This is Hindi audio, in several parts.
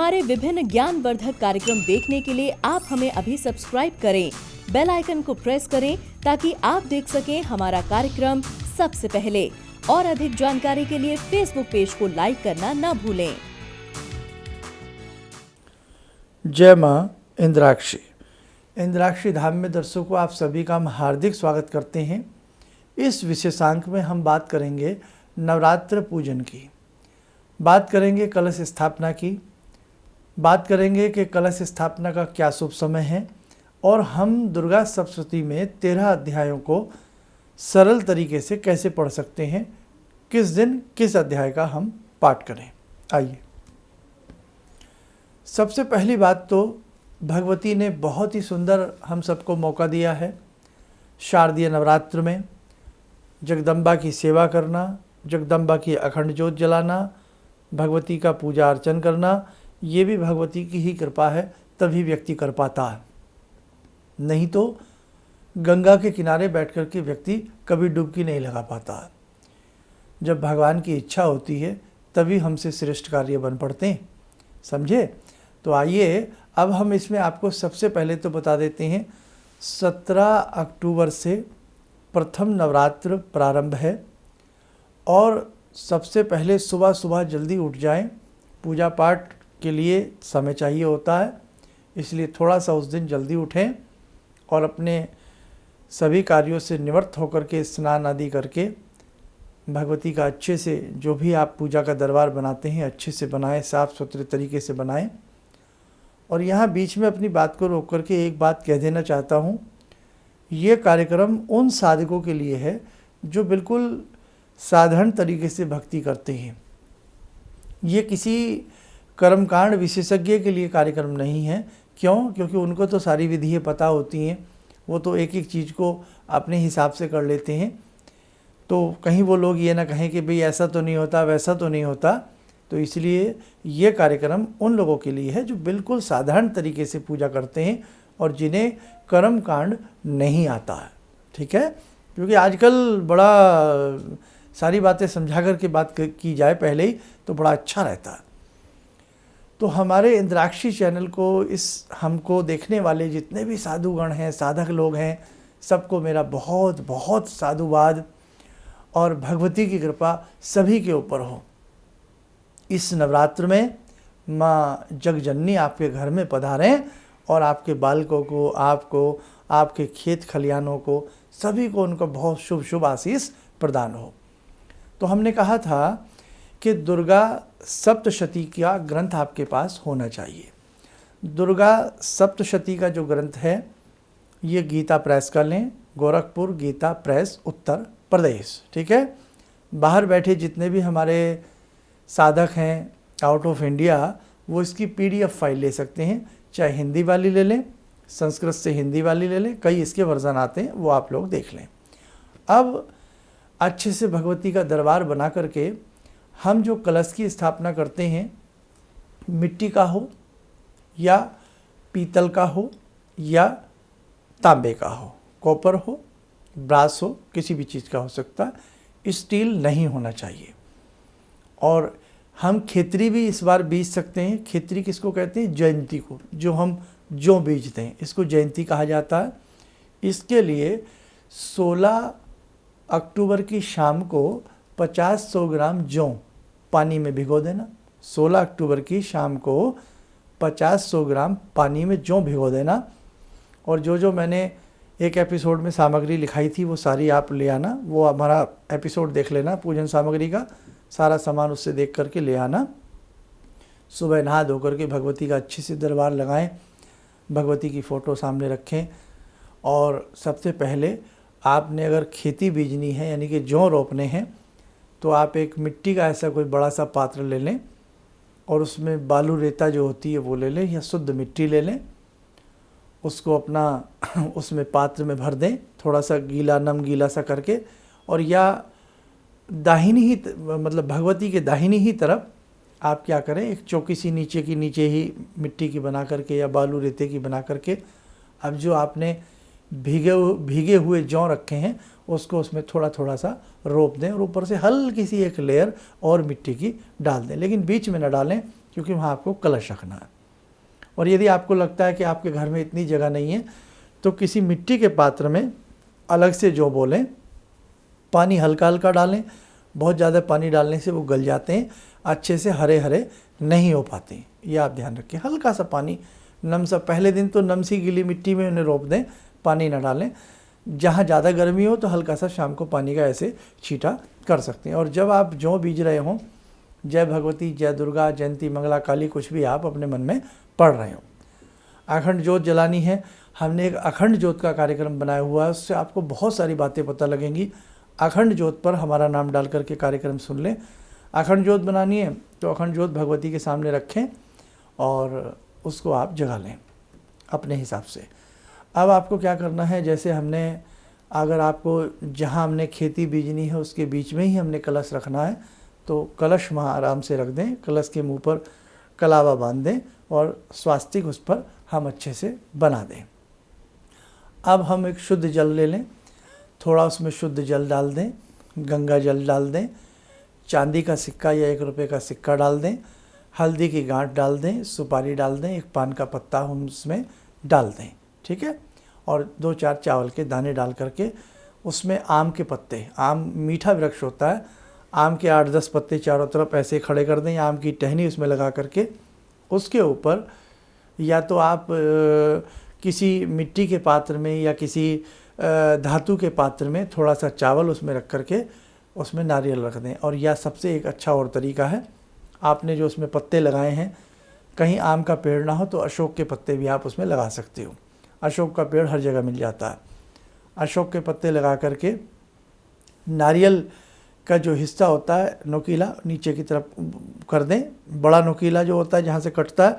हमारे विभिन्न ज्ञानवर्धक कार्यक्रम देखने के लिए आप हमें अभी सब्सक्राइब करें, बेल आइकन को प्रेस करें ताकि आप देख सकें हमारा कार्यक्रम सबसे पहले। और अधिक जानकारी के लिए फेसबुक पेज को लाइक करना न भूलें। जय मां इंद्राक्षी। इंद्राक्षी धाम में दर्शकों आप सभी का हम हार्दिक स्वागत करते हैं। इस विशेषांक में हम बात करेंगे नवरात्र पूजन की, बात करेंगे कलश स्थापना की, बात करेंगे कि कलश स्थापना का क्या शुभ समय है और हम दुर्गा सप्तशती में 13 अध्यायों को सरल तरीके से कैसे पढ़ सकते हैं, किस दिन किस अध्याय का हम पाठ करें। आइए, सबसे पहली बात तो भगवती ने बहुत ही सुंदर हम सबको मौका दिया है शारदीय नवरात्र में जगदम्बा की सेवा करना, जगदम्बा की अखंड ज्योत जलाना, भगवती का पूजा अर्चन करना। ये भी भगवती की ही कृपा है, तभी व्यक्ति कर पाता है। नहीं तो गंगा के किनारे बैठ कर के व्यक्ति कभी डुबकी नहीं लगा पाता है। जब भगवान की इच्छा होती है तभी हमसे श्रेष्ठ कार्य बन पड़ते हैं, समझे। तो आइए अब हम इसमें आपको सबसे पहले तो बता देते हैं 17 अक्टूबर से प्रथम नवरात्र प्रारंभ है और सबसे पहले सुबह सुबह जल्दी उठ जाएं। पूजा पाठ के लिए समय चाहिए होता है, इसलिए थोड़ा सा उस दिन जल्दी उठें और अपने सभी कार्यों से निवृत्त होकर के स्नान आदि करके भगवती का अच्छे से जो भी आप पूजा का दरबार बनाते हैं अच्छे से बनाएं, साफ़ सुथरे तरीके से बनाएं। और यहाँ बीच में अपनी बात को रोक करके एक बात कह देना चाहता हूँ, ये कार्यक्रम उन साधकों के लिए है जो बिल्कुल साधारण तरीके से भक्ति करते हैं। ये किसी कर्मकांड विशेषज्ञ के लिए कार्यक्रम नहीं है। क्यों? क्योंकि उनको तो सारी विधियाँ पता होती हैं, वो तो एक एक चीज़ को अपने हिसाब से कर लेते हैं। तो कहीं वो लोग ये ना कहें कि भाई ऐसा तो नहीं होता, वैसा तो नहीं होता। तो इसलिए ये कार्यक्रम उन लोगों के लिए है जो बिल्कुल साधारण तरीके से पूजा करते हैं और जिन्हें कर्म कांड नहीं आता है, ठीक है। क्योंकि आजकल बड़ा सारी बातें समझा करके बात की जाए पहले ही तो बड़ा अच्छा रहता है। तो हमारे इंद्राक्षी चैनल को हमको देखने वाले जितने भी साधुगण हैं, साधक लोग हैं, सबको मेरा बहुत बहुत साधुवाद और भगवती की कृपा सभी के ऊपर हो। इस नवरात्र में माँ जगजननी आपके घर में पधारें और आपके बालकों को, आपको, आपके खेत खलियानों को, सभी को उनका बहुत शुभ शुभ आशीष प्रदान हो। तो हमने कहा था कि दुर्गा सप्तशती का ग्रंथ आपके पास होना चाहिए। दुर्गा सप्तशती का जो ग्रंथ है ये गीता प्रेस का लें, गोरखपुर गीता प्रेस उत्तर प्रदेश, ठीक है। बाहर बैठे जितने भी हमारे साधक हैं आउट ऑफ इंडिया, वो इसकी PDF फाइल ले सकते हैं, चाहे हिंदी वाली ले लें, संस्कृत से हिंदी वाली ले लें, कई इसके वर्जन आते हैं, वो आप लोग देख लें। अब अच्छे से भगवती का दरबार बना करके हम जो कलश की स्थापना करते हैं, मिट्टी का हो या पीतल का हो या तांबे का हो, कॉपर हो, ब्रास हो, किसी भी चीज़ का हो सकता है, स्टील नहीं होना चाहिए। और हम खेतरी भी इस बार बीज सकते हैं। खेतरी किसको कहते हैं? जयंती को, जो हम जौ बीजते हैं, इसको जयंती कहा जाता है। इसके लिए 16 अक्टूबर की शाम को 50-100 ग्राम जौ पानी में भिगो देना। 16 अक्टूबर की शाम को 50-100 ग्राम पानी में जौ भिगो देना। और जो मैंने एक एपिसोड में सामग्री लिखाई थी वो सारी आप ले आना, वो हमारा एपिसोड देख लेना पूजन सामग्री का, सारा सामान उससे देख करके ले आना। सुबह नहा धो करके भगवती का अच्छे से दरबार लगाएं, भगवती की फ़ोटो सामने रखें। और सबसे पहले आपने अगर खेती बीजनी है यानी कि जौ रोपने हैं तो आप एक मिट्टी का ऐसा कोई बड़ा सा पात्र ले लें और उसमें बालू रेता जो होती है वो ले लें या शुद्ध मिट्टी ले लें। उसको अपना उसमें पात्र में भर दें, थोड़ा सा गीला, नम गीला सा करके, और या दाहिनी ही मतलब भगवती के दाहिनी ही तरफ आप क्या करें, एक चौकी सी नीचे ही मिट्टी की बना करके या बालू रेते की बना करके अब जो आपने भीगे हुए जौ रखे हैं उसको उसमें थोड़ा थोड़ा सा रोप दें और ऊपर से हल्की सी एक लेयर और मिट्टी की डाल दें, लेकिन बीच में न डालें क्योंकि वहाँ आपको कलश रखना है। और यदि आपको लगता है कि आपके घर में इतनी जगह नहीं है तो किसी मिट्टी के पात्र में अलग से जो बोलें, पानी हल्का हल्का डालें। बहुत ज़्यादा पानी डालने से वो गल जाते हैं, अच्छे से हरे हरे नहीं हो पाते, ये आप ध्यान रखें। हल्का सा पानी नम सा, पहले दिन तो नम सी गीली मिट्टी में उन्हें रोप दें, पानी ना डालें। जहाँ ज़्यादा गर्मी हो तो हल्का सा शाम को पानी का ऐसे छींटा कर सकते हैं। और जब आप जौ बीज रहे हों, जय भगवती, जय दुर्गा, जयंती मंगला काली, कुछ भी आप अपने मन में पढ़ रहे हो, अखंड ज्योत जलानी है। हमने एक अखंड ज्योत का कार्यक्रम बनाया हुआ है, उससे आपको बहुत सारी बातें पता लगेंगी। अखंड ज्योत पर हमारा नाम डाल करके कार्यक्रम सुन लें। अखंड ज्योत बनानी है तो अखंड ज्योत भगवती के सामने रखें और उसको आप जगा लें अपने हिसाब से। अब आपको क्या करना है, जैसे हमने, अगर आपको जहाँ हमने खेती बीजनी है उसके बीच में ही हमने कलश रखना है तो कलश वहाँ आराम से रख दें, कलश के मुंह पर कलावा बांध दें और स्वास्तिक उस पर हम अच्छे से बना दें। अब हम एक शुद्ध जल ले लें, थोड़ा उसमें शुद्ध जल डाल दें, गंगा जल डाल दें, चांदी का सिक्का या 1 रुपये का सिक्का डाल दें, हल्दी की गांठ डाल दें, सुपारी डाल दें, एक पान का पत्ता हम उसमें डाल दें, ठीक है। और 2-4 चावल के दाने डाल करके उसमें आम के पत्ते, आम मीठा वृक्ष होता है, आम के 8-10 पत्ते चारों तरफ ऐसे खड़े कर दें, आम की टहनी उसमें लगा करके उसके ऊपर या तो आप किसी मिट्टी के पात्र में या किसी धातु के पात्र में थोड़ा सा चावल उसमें रख करके उसमें नारियल रख दें। और यह सबसे एक अच्छा और तरीका है, आपने जो उसमें पत्ते लगाए हैं, कहीं आम का पेड़ ना हो तो अशोक के पत्ते भी आप उसमें लगा सकते हो। अशोक का पेड़ हर जगह मिल जाता है। अशोक के पत्ते लगा करके नारियल का जो हिस्सा होता है नोकीला नीचे की तरफ कर दें, बड़ा नोकीला जो होता है जहाँ से कटता है,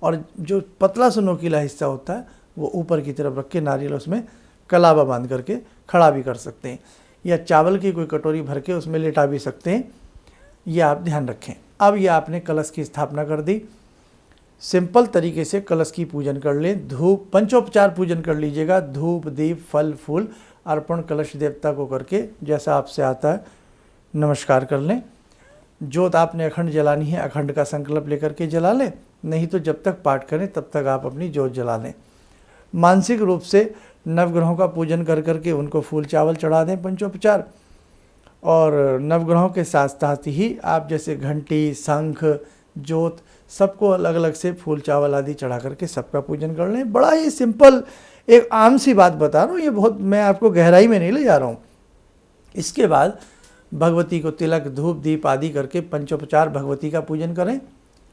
और जो पतला सा नोकीला हिस्सा होता है वो ऊपर की तरफ रख के नारियल उसमें कलावा बांध करके खड़ा भी कर सकते हैं, या चावल की कोई कटोरी भर के उसमें लेटा भी सकते हैं, ये आप ध्यान रखें। अब ये आपने कलश की स्थापना कर दी, सिंपल तरीके से कलश की पूजन कर लें। धूप, पंचोपचार पूजन कर लीजिएगा, धूप दीप फल फूल अर्पण कलश देवता को करके जैसा आपसे आता है नमस्कार कर लें। ज्योत आपने अखंड जलानी है, अखंड का संकल्प लेकर के जला लें, नहीं तो जब तक पाठ करें तब तक आप अपनी ज्योत जला लें। मानसिक रूप से नवग्रहों का पूजन कर करके उनको फूल चावल चढ़ा दें पंचोपचार, और नवग्रहों के साथ साथ ही आप जैसे घंटी, शंख, ज्योत सबको अलग अलग से फूल चावल आदि चढ़ा करके सबका पूजन कर लें। बड़ा ही सिंपल एक आम सी बात बता रहा हूँ, ये बहुत, मैं आपको गहराई में नहीं ले जा रहा हूँ। इसके बाद भगवती को तिलक धूप दीप आदि करके पंचोपचार भगवती का पूजन करें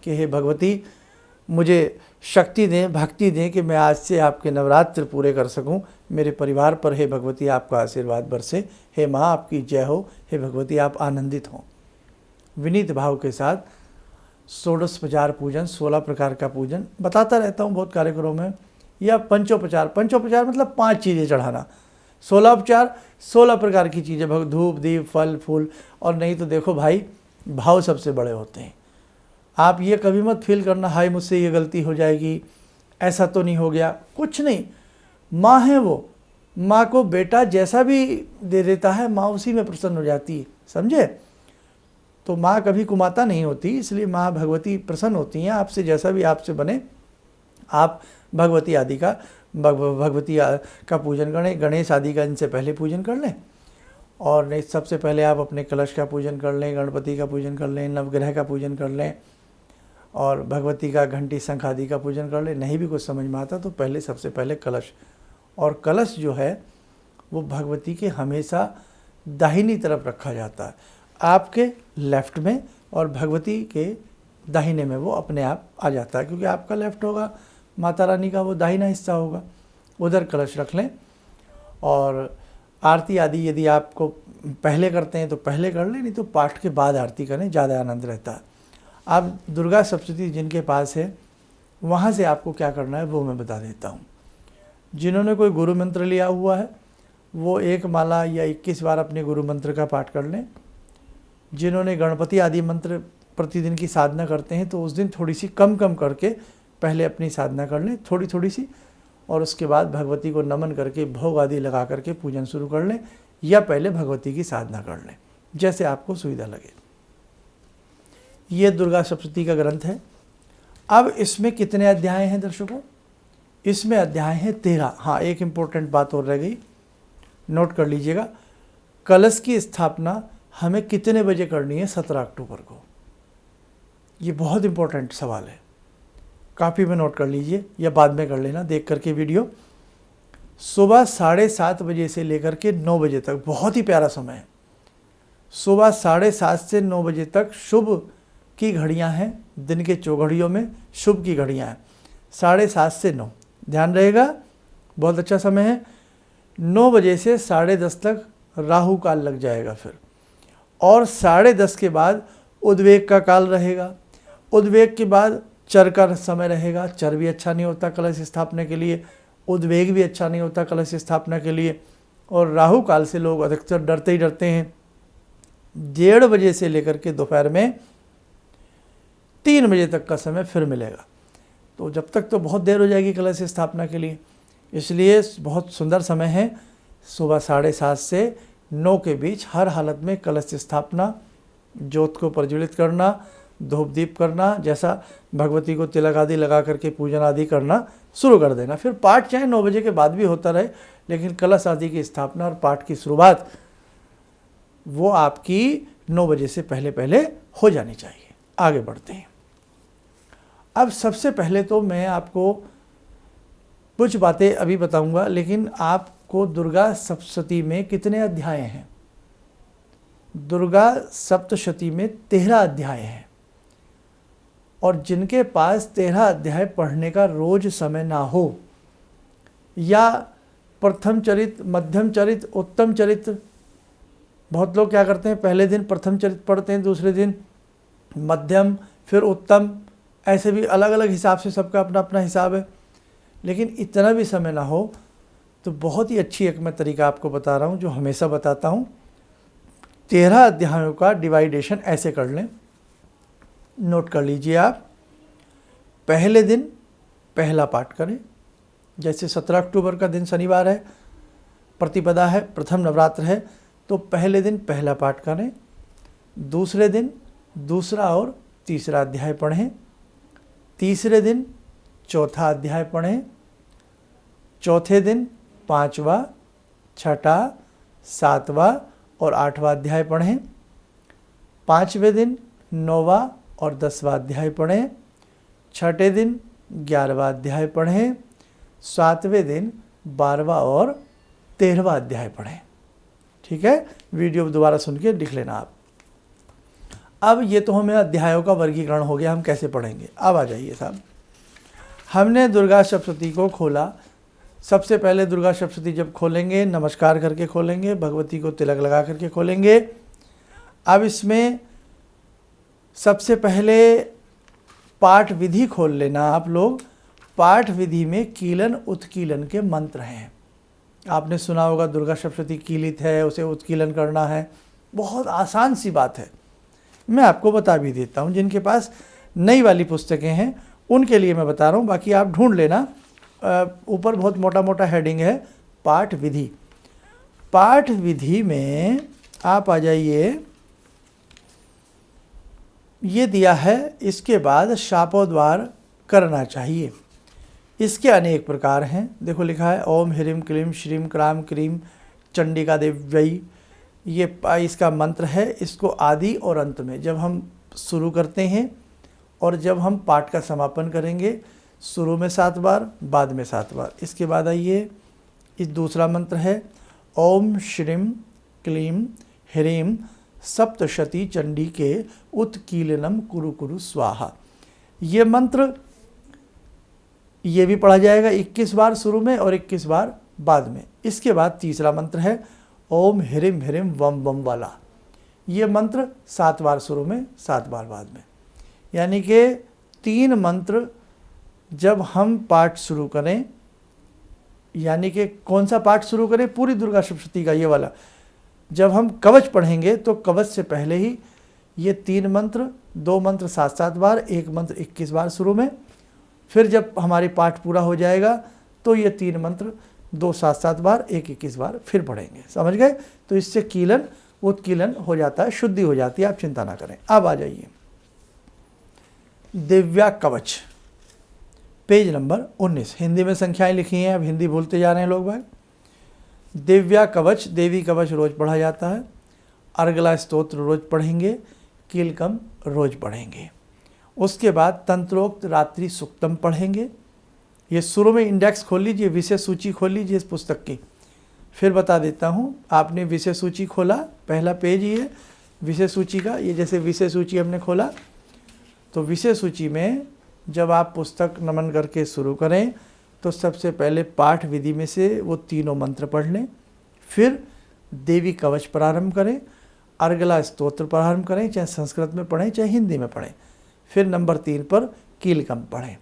कि हे भगवती मुझे शक्ति दें, भक्ति दें कि मैं आज से आपके नवरात्र पूरे कर सकूं, मेरे परिवार पर हे भगवती आपका आशीर्वाद बरसे, हे माँ आपकी जय हो, हे भगवती आप आनंदित हों। विनीत भाव के साथ षोडशोपचार पूजन, 16 प्रकार का पूजन बताता रहता हूँ बहुत कार्यक्रमों में, या पंचोपचार, पंचोपचार मतलब 5 चीज़ें चढ़ाना, 16 उपचार 16 प्रकार की चीज़ें, धूप दीप फल फूल। और नहीं तो देखो भाई, भाव सबसे बड़े होते हैं। आप ये कभी मत फील करना हाय मुझसे ये गलती हो जाएगी, ऐसा तो नहीं हो गया, कुछ नहीं। माँ है वो, माँ को बेटा जैसा भी दे देता है माँ उसी में प्रसन्न हो जाती है, समझे। तो माँ कभी कुमाता नहीं होती, इसलिए माँ भगवती प्रसन्न होती हैं आपसे, जैसा भी आपसे बने आप भगवती आदि का भगवती का पूजन करें। गणेश आदि का इनसे पहले पूजन कर लें, और नहीं सबसे पहले आप अपने कलश का पूजन कर लें, गणपति का पूजन कर लें, नवग्रह का पूजन कर लें, और भगवती का घंटी शंख आदि का पूजन कर लें। नहीं भी कुछ समझ में आता तो पहले सबसे पहले कलश, और कलश जो है वो भगवती के हमेशा दाहिनी तरफ रखा जाता है, आपके लेफ्ट में, और भगवती के दाहिने में वो अपने आप आ जाता है, क्योंकि आपका लेफ्ट होगा, माता रानी का वो दाहिना हिस्सा होगा, उधर कलश रख लें। और आरती आदि यदि आपको पहले करते हैं तो पहले कर लें, नहीं तो पाठ के बाद आरती करें, ज़्यादा आनंद रहता है। अब दुर्गा सप्तशती जिनके पास है वहाँ से आपको क्या करना है वो मैं बता देता हूँ। जिन्होंने कोई गुरु मंत्र लिया हुआ है वो 1 माला या 21 बार अपने गुरु मंत्र का पाठ कर लें। जिन्होंने गणपति आदि मंत्र प्रतिदिन की साधना करते हैं तो उस दिन थोड़ी सी कम करके पहले अपनी साधना कर लें, थोड़ी सी, और उसके बाद भगवती को नमन करके भोग आदि लगा करके पूजन शुरू कर लें, या पहले भगवती की साधना कर लें, जैसे आपको सुविधा लगे। ये दुर्गा सप्तशती का ग्रंथ है, अब इसमें कितने अध्याय हैं दर्शकों? इसमें अध्याय हैं 13। हाँ, एक इम्पोर्टेंट बात और रह गई, नोट कर लीजिएगा। कलश की स्थापना हमें कितने बजे करनी है 17 अक्टूबर को? ये बहुत इम्पोर्टेंट सवाल है, कापी में नोट कर लीजिए या बाद में कर लेना देख करके वीडियो। सुबह 7:30 बजे से लेकर के 9 बजे तक, बहुत ही प्यारा समय है। सुबह 7:30 से 9 बजे तक शुभ की घड़ियां हैं, दिन के चौघड़ियों में शुभ की घड़ियां हैं। 7:30 से 9, ध्यान रहेगा, बहुत अच्छा समय है। 9 बजे से 10:30 तक राहु काल लग जाएगा फिर, और 10:30 के बाद उद्वेग का काल रहेगा। उद्वेग के बाद चर का समय रहेगा। चर भी अच्छा नहीं होता कलश स्थापना के लिए, उद्वेग भी अच्छा नहीं होता कलश स्थापना के लिए। और राहु काल से लोग अधिकतर डरते ही डरते हैं। 1:30 बजे से लेकर के दोपहर में 3 बजे तक का समय फिर मिलेगा। तो जब तक तो बहुत देर हो जाएगी कलश स्थापना के लिए, इसलिए बहुत सुंदर समय है। सुबह 7:30 से 9 के बीच हर हालत में कलश स्थापना, ज्योत को प्रज्वलित करना, धूप दीप करना, जैसा भगवती को तिलक आदि लगा करके पूजन आदि करना शुरू कर देना। फिर पाठ चाहे 9 बजे के बाद भी होता रहे, लेकिन कलश आदि की स्थापना और पाठ की शुरुआत वो आपकी 9 बजे से पहले पहले हो जानी चाहिए। आगे बढ़ते हैं। अब सबसे पहले तो मैं आपको कुछ बातें अभी बताऊंगा, लेकिन आपको दुर्गा सप्तशती में कितने अध्याय हैं? दुर्गा सप्तशती में 13 अध्याय हैं। और जिनके पास 13 अध्याय पढ़ने का रोज समय ना हो, या प्रथम चरित, मध्यम चरित, उत्तम चरित, बहुत लोग क्या करते हैं, पहले दिन प्रथम चरित पढ़ते हैं, दूसरे दिन मध्यम, फिर उत्तम, ऐसे भी अलग अलग हिसाब से सबका अपना अपना हिसाब है। लेकिन इतना भी समय ना हो तो बहुत ही अच्छी एक मैं तरीका आपको बता रहा हूँ, जो हमेशा बताता हूँ। 13 अध्यायों का डिवाइडेशन ऐसे कर लें, नोट कर लीजिए आप। पहले दिन पहला पाठ करें, जैसे 17 अक्टूबर का दिन शनिवार है, प्रतिपदा है, प्रथम नवरात्र है, तो पहले दिन पहला पाठ करें। दूसरे दिन दूसरा और तीसरा अध्याय पढ़ें। तीसरे दिन चौथा अध्याय पढ़ें। चौथे दिन 5वां, 6वां, 7वां और 8वां अध्याय पढ़ें। 5वें दिन 9वां और 10वां अध्याय पढ़ें। 6ठे दिन 11वां अध्याय पढ़ें। 7वें दिन 12वां और 13वां अध्याय पढ़ें। ठीक है, वीडियो दोबारा सुन के लिख लेना आप। अब ये तो हमें अध्यायों का वर्गीकरण हो गया, हम कैसे पढ़ेंगे। अब आ जाइए साहब, हमने दुर्गा सप्तशती को खोला। सबसे पहले दुर्गा सप्तशती जब खोलेंगे, नमस्कार करके खोलेंगे, भगवती को तिलक लगा करके खोलेंगे। अब इसमें सबसे पहले पाठ विधि खोल लेना आप लोग। पाठ विधि में कीलन उत्कीलन के मंत्र हैं। आपने सुना होगा दुर्गा सप्तशती कीलित है, उसे उत्कीलन करना है। बहुत आसान सी बात है, मैं आपको बता भी देता हूँ। जिनके पास नई वाली पुस्तकें हैं उनके लिए मैं बता रहा हूँ, बाकी आप ढूंढ लेना। ऊपर बहुत मोटा मोटा हेडिंग है, पाठ विधि। पाठ विधि में आप आ जाइए, ये दिया है। इसके बाद शापोद्वार करना चाहिए। इसके अनेक प्रकार हैं, देखो लिखा है ओम ह्रीम क्लीम श्रीम क्राम क्रीम चंडिका देव्यै। ये इसका मंत्र है। इसको आदि और अंत में जब हम शुरू करते हैं और जब हम पाठ का समापन करेंगे, शुरू में 7 बार, बाद में 7 बार। इसके बाद आइए, इस दूसरा मंत्र है ओम श्रीम क्लीम ह्रीम सप्तशती चंडी के उत्कीलनम कुरु कुरु स्वाहा। ये मंत्र ये भी पढ़ा जाएगा 21 बार शुरू में और 21 बार बाद में। इसके बाद तीसरा मंत्र है ओम ह्रीम ह्रीम वम वम वाला। ये मंत्र 7 बार शुरू में, 7 बार बाद में। यानी कि 3 मंत्र जब हम पाठ शुरू करें, यानी कि कौन सा पाठ शुरू करें, पूरी दुर्गा सप्तशती का ये वाला। जब हम कवच पढ़ेंगे तो कवच से पहले ही ये 3 मंत्र, 2 मंत्र 7-7 बार, 1 मंत्र 21 बार शुरू में। फिर जब हमारी पाठ पूरा हो जाएगा तो ये 3 मंत्र 2 7-7 बार, 1 21 बार फिर पढ़ेंगे। समझ गए? तो इससे कीलन उत्कीलन हो जाता है, शुद्धि हो जाती है, आप चिंता ना करें। अब आ जाइए दिव्या कवच। Page number 19। हिंदी में संख्याएं लिखी हैं, अब हिंदी भूलते जा रहे हैं लोग भाई। दिव्या कवच, देवी कवच रोज पढ़ा जाता है। अर्गला स्तोत्र रोज पढ़ेंगे। कीलकम रोज पढ़ेंगे। उसके बाद तंत्रोक्त रात्रि सुक्तम पढ़ेंगे। ये शुरू में इंडेक्स खोल लीजिए, विषय सूची खोल लीजिए इस पुस्तक की। फिर बता देता हूँ, आपने विषय सूची खोला, पहला पेज ही है विषय सूची का। ये जैसे विषय सूची हमने खोला, तो विषय सूची में जब आप पुस्तक नमन करके शुरू करें तो सबसे पहले पाठ विधि में से वो तीनों मंत्र पढ़ लें। फिर देवी कवच प्रारंभ करें, अर्गला स्तोत्र प्रारंभ करें, चाहे संस्कृत में पढ़ें चाहे हिंदी में पढ़ें। फिर नंबर 3 पर कीलकम पढ़ें।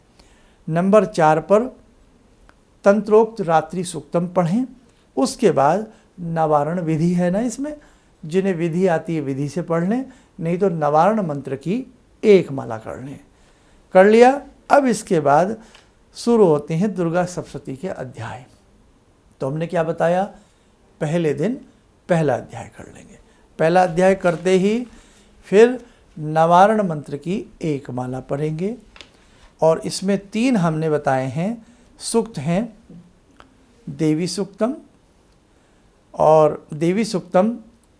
नंबर 4 पर तंत्रोक्त रात्रि सूक्तम पढ़ें। उसके बाद नवारण विधि है ना इसमें, जिन्हें विधि आती है विधि से पढ़ लें, नहीं तो नवारण मंत्र की एक माला कर लें। कर लिया। अब इसके बाद शुरू होते हैं दुर्गा सप्तशती के अध्याय। तो हमने क्या बताया, पहले दिन पहला अध्याय कर लेंगे। पहला अध्याय करते ही फिर नवारण मंत्र की एक माला पढ़ेंगे। और इसमें 3 हमने बताए हैं सूक्त हैं। देवी सूक्तम, और देवी सूक्तम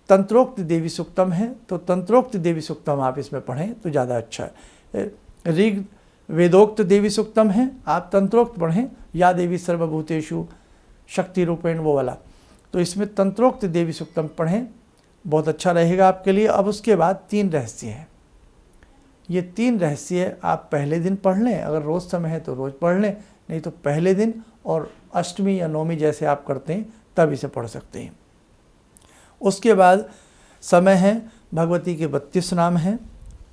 तंत्रोक्त देवी सूक्तम है, तो तंत्रोक्त देवी सूक्तम आप इसमें पढ़ें तो ज़्यादा अच्छा है। ऋग वेदोक्त देवी सूक्तम है, आप तंत्रोक्त पढ़ें, या देवी सर्वभूतेषु शक्ति रूपेण वो वाला। तो इसमें तंत्रोक्त देवी सूक्तम पढ़ें, बहुत अच्छा रहेगा आपके लिए। अब उसके बाद 3 रहस्य हैं। ये 3 रहस्य आप पहले दिन पढ़ लें, अगर रोज़ समय है तो रोज़ पढ़ लें, नहीं तो पहले दिन और अष्टमी या नवमी जैसे आप करते हैं तब इसे पढ़ सकते हैं। उसके बाद समय है, भगवती के 32 नाम हैं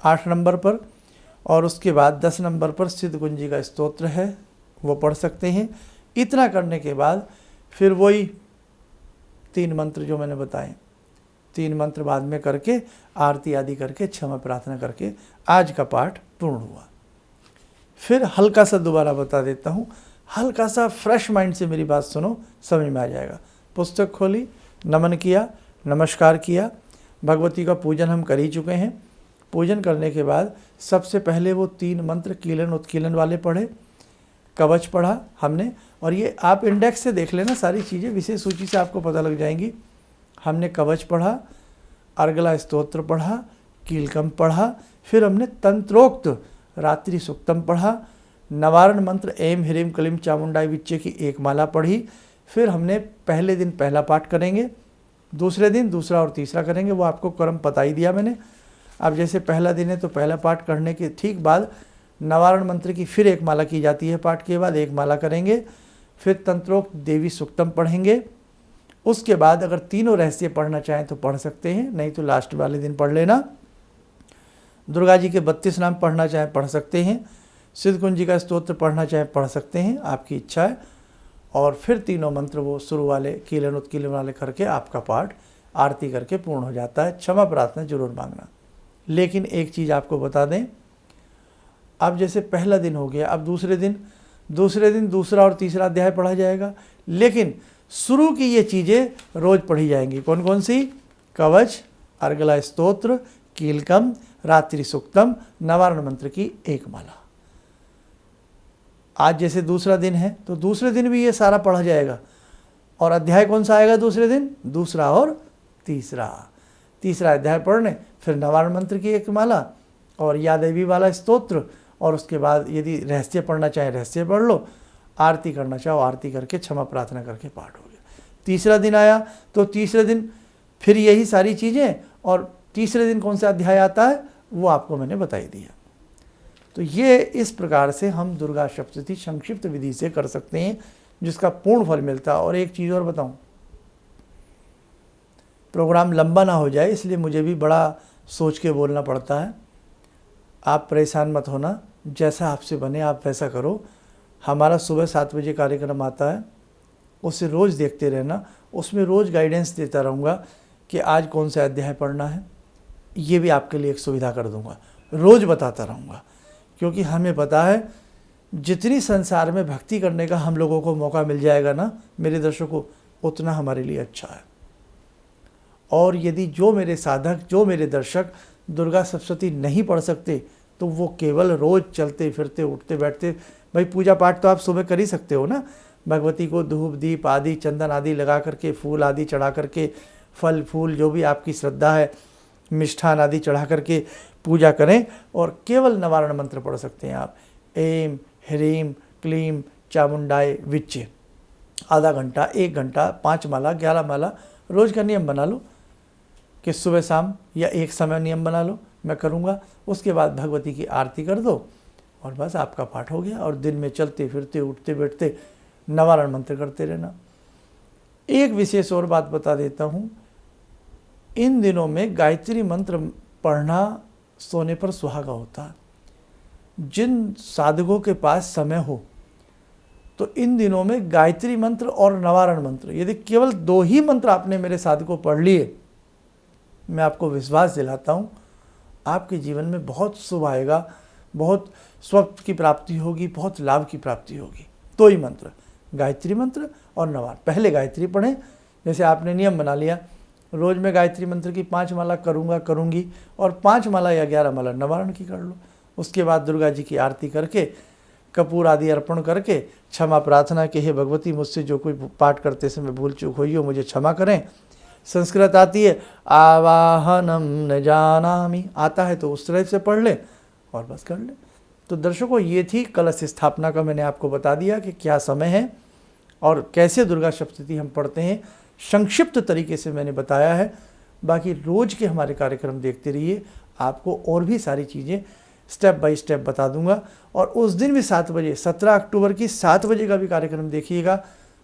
8 नंबर पर, और उसके बाद 10 नंबर पर सिद्ध कुंजी का स्तोत्र है, वो पढ़ सकते हैं। इतना करने के बाद फिर वही 3 मंत्र जो मैंने बताए, 3 मंत्र बाद में करके आरती आदि करके क्षमा प्रार्थना करके आज का पाठ पूर्ण हुआ। फिर हल्का सा दोबारा बता देता हूँ, हल्का सा फ्रेश माइंड से मेरी बात सुनो, समझ में आ जाएगा। पुस्तक खोली, नमन किया, नमस्कार किया, भगवती का पूजन हम कर ही चुके हैं। पूजन करने के बाद सबसे पहले वो 3 मंत्र कीलन उत्कीलन वाले पढ़े, कवच पढ़ा हमने। और ये आप इंडेक्स से देख लेना, सारी चीज़ें विषय सूची से आपको पता लग जाएंगी। हमने कवच पढ़ा, अर्गला स्तोत्र पढ़ा, कीलकम पढ़ा, फिर हमने तंत्रोक्त रात्रि सूक्तम पढ़ा, नवारण मंत्र ऐं ह्रीं क्लीं चामुंडाय विच्चे की एक माला पढ़ी। फिर हमने पहले दिन पहला पाठ करेंगे, दूसरे दिन दूसरा और तीसरा करेंगे, वो आपको क्रम बता ही दिया मैंने। अब जैसे पहला दिन है तो पहला पाठ करने के ठीक बाद नवारण मंत्र की फिर एक माला की जाती है, पाठ के बाद एक माला करेंगे। फिर तंत्रोक्त देवी सूक्तम पढ़ेंगे। उसके बाद अगर तीनों रहस्य पढ़ना चाहें तो पढ़ सकते हैं, नहीं तो लास्ट वाले दिन पढ़ लेना। दुर्गा जी के 32 नाम पढ़ना चाहें पढ़ सकते हैं, सिद्ध कुंजी का स्तोत्र पढ़ना चाहें पढ़ सकते हैं, आपकी इच्छा है। और फिर तीनों मंत्र वो शुरू वाले कीलन उत्कीलन वाले करके आपका पाठ आरती करके पूर्ण हो जाता है। क्षमा प्रार्थना जरूर मांगना। लेकिन एक चीज़ आपको बता दें, अब जैसे पहला दिन हो गया, अब दूसरे दिन दूसरा और तीसरा अध्याय पढ़ा जाएगा, लेकिन शुरू की ये चीज़ें रोज पढ़ी जाएंगी। कौन कौन सी? कवच, अर्गला स्तोत्र, कीलकम, रात्रि सूक्तम, नवारण मंत्र की एक माला। आज जैसे दूसरा दिन है तो दूसरे दिन भी ये सारा पढ़ा जाएगा। और अध्याय कौन सा आएगा दूसरे दिन? दूसरा और तीसरा अध्याय पढ़ने, फिर नवारण मंत्र की एक माला और या देवी वाला स्तोत्र, और उसके बाद यदि रहस्य पढ़ना चाहे रहस्य पढ़ लो, आरती करना चाहो आरती करके क्षमा प्रार्थना करके पाठ हो गया। तीसरा दिन आया तो तीसरे दिन फिर यही सारी चीज़ें, और तीसरे दिन कौन सा अध्याय आता है वो आपको मैंने बता ही दिया। तो ये इस प्रकार से हम दुर्गा सप्तशती संक्षिप्त विधि से कर सकते हैं, जिसका पूर्ण फल मिलता है। और एक चीज़ और बताऊं, प्रोग्राम लंबा ना हो जाए इसलिए मुझे भी बड़ा सोच के बोलना पड़ता है। आप परेशान मत होना, जैसा आपसे बने आप वैसा करो। हमारा सुबह 7 बजे कार्यक्रम आता है, उसे रोज़ देखते रहना, उसमें रोज़ गाइडेंस देता रहूँगा कि आज कौन सा अध्याय पढ़ना है। ये भी आपके लिए एक सुविधा कर दूँगा, रोज़ बताता रहूँगा, क्योंकि हमें पता है जितनी संसार में भक्ति करने का हम लोगों को मौका मिल जाएगा ना मेरे दर्शकों, उतना हमारे लिए अच्छा है। और यदि जो मेरे साधक, जो मेरे दर्शक दुर्गा सप्तशती नहीं पढ़ सकते, तो वो केवल रोज़ चलते फिरते उठते बैठते भाई पूजा पाठ तो आप सुबह कर ही सकते हो ना, भगवती को धूप दीप आदि चंदन आदि लगा करके, फूल आदि चढ़ा करके, फल फूल जो भी आपकी श्रद्धा है, मिष्ठान आदि चढ़ा करके पूजा करें। और केवल निवारण मंत्र पढ़ सकते हैं आप, ऐं ह्रीं क्लीं चामुंडाय विच्चे। आधा घंटा, 1 घंटा, 5 माला 11 माला रोज़ का नियम बना लो कि सुबह शाम या एक समय नियम बना लो, मैं करूँगा। उसके बाद भगवती की आरती कर दो और बस आपका पाठ हो गया। और दिन में चलते फिरते उठते बैठते निवारण मंत्र करते रहना। एक विशेष और बात बता देता हूँ, इन दिनों में गायत्री मंत्र पढ़ना सोने पर सुहागा होता है। जिन साधकों के पास समय हो तो इन दिनों में गायत्री मंत्र और निवारण मंत्र, यदि केवल 2 ही मंत्र आपने मेरे साधकों पढ़ लिए, मैं आपको विश्वास दिलाता हूँ आपके जीवन में बहुत शुभ आएगा, बहुत स्वस्थ की प्राप्ति होगी, बहुत लाभ की प्राप्ति होगी। 2 ही मंत्र, गायत्री मंत्र और निवारण। पहले गायत्री पढ़ें, जैसे आपने नियम बना लिया रोज़ में गायत्री मंत्र की 5 माला करूँगी और 5 माला या 11 माला निवारण की कर लो। उसके बाद दुर्गा जी की आरती करके, कपूर आदि अर्पण करके क्षमा प्रार्थना कि हे भगवती, मुझसे जो कोई पाठ करते समय भूल चूक हुई हो मुझे क्षमा करें। संस्कृत आती है, आवाहनम न जानामि, आता है तो उस तरह से पढ़ ले और बस कर ले। तो दर्शकों, ये थी कलश स्थापना का, मैंने आपको बता दिया कि क्या समय है और कैसे दुर्गा सप्तशती हम पढ़ते हैं, संक्षिप्त तरीके से मैंने बताया है। बाकी रोज़ के हमारे कार्यक्रम देखते रहिए, आपको और भी सारी चीज़ें स्टेप बाय स्टेप बता दूंगा। और उस दिन भी 7 बजे, 17 अक्टूबर की 7 बजे का भी कार्यक्रम देखिएगा,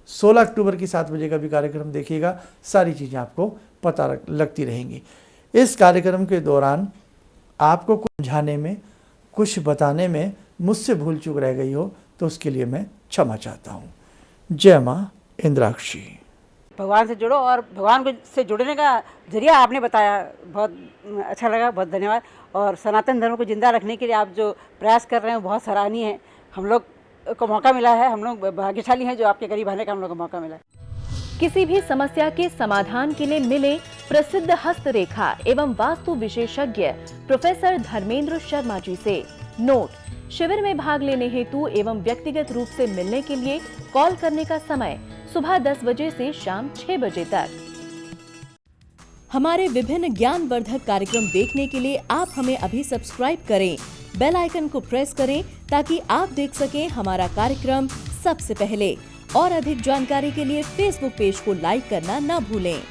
16 अक्टूबर की 7 बजे का भी कार्यक्रम देखिएगा, सारी चीज़ें आपको पता लगती रहेंगी। इस कार्यक्रम के दौरान आपको कुछ समझाने में, कुछ बताने में मुझसे भूल चूक रह गई हो तो उसके लिए मैं क्षमा चाहता हूँ। जय माँ इंद्राक्षी। भगवान से जुड़ो और भगवान को से जुड़ने का जरिया आपने बताया, बहुत अच्छा लगा, बहुत धन्यवाद। और सनातन धर्म को जिंदा रखने के लिए आप जो प्रयास कर रहे हैं वो बहुत सराहनीय है। हम लोग को मौका मिला है, हम लोग भाग्यशाली हैं जो आपके करीब आने का हम लोग को मौका मिला है। किसी भी समस्या के समाधान के लिए मिले प्रसिद्ध हस्तरेखा एवं वास्तु विशेषज्ञ प्रोफेसर धर्मेंद्र शर्मा जी से। नोट: शिविर में भाग लेने हेतु एवं व्यक्तिगत रूप से मिलने के लिए कॉल करने का समय सुबह 10 बजे से शाम 6 बजे तक। हमारे विभिन्न ज्ञानवर्धक कार्यक्रम देखने के लिए आप हमें अभी सब्सक्राइब करें, बेल आइकन को प्रेस करें ताकि आप देख सकें हमारा कार्यक्रम सबसे पहले। और अधिक जानकारी के लिए फेसबुक पेज को लाइक करना न भूलें।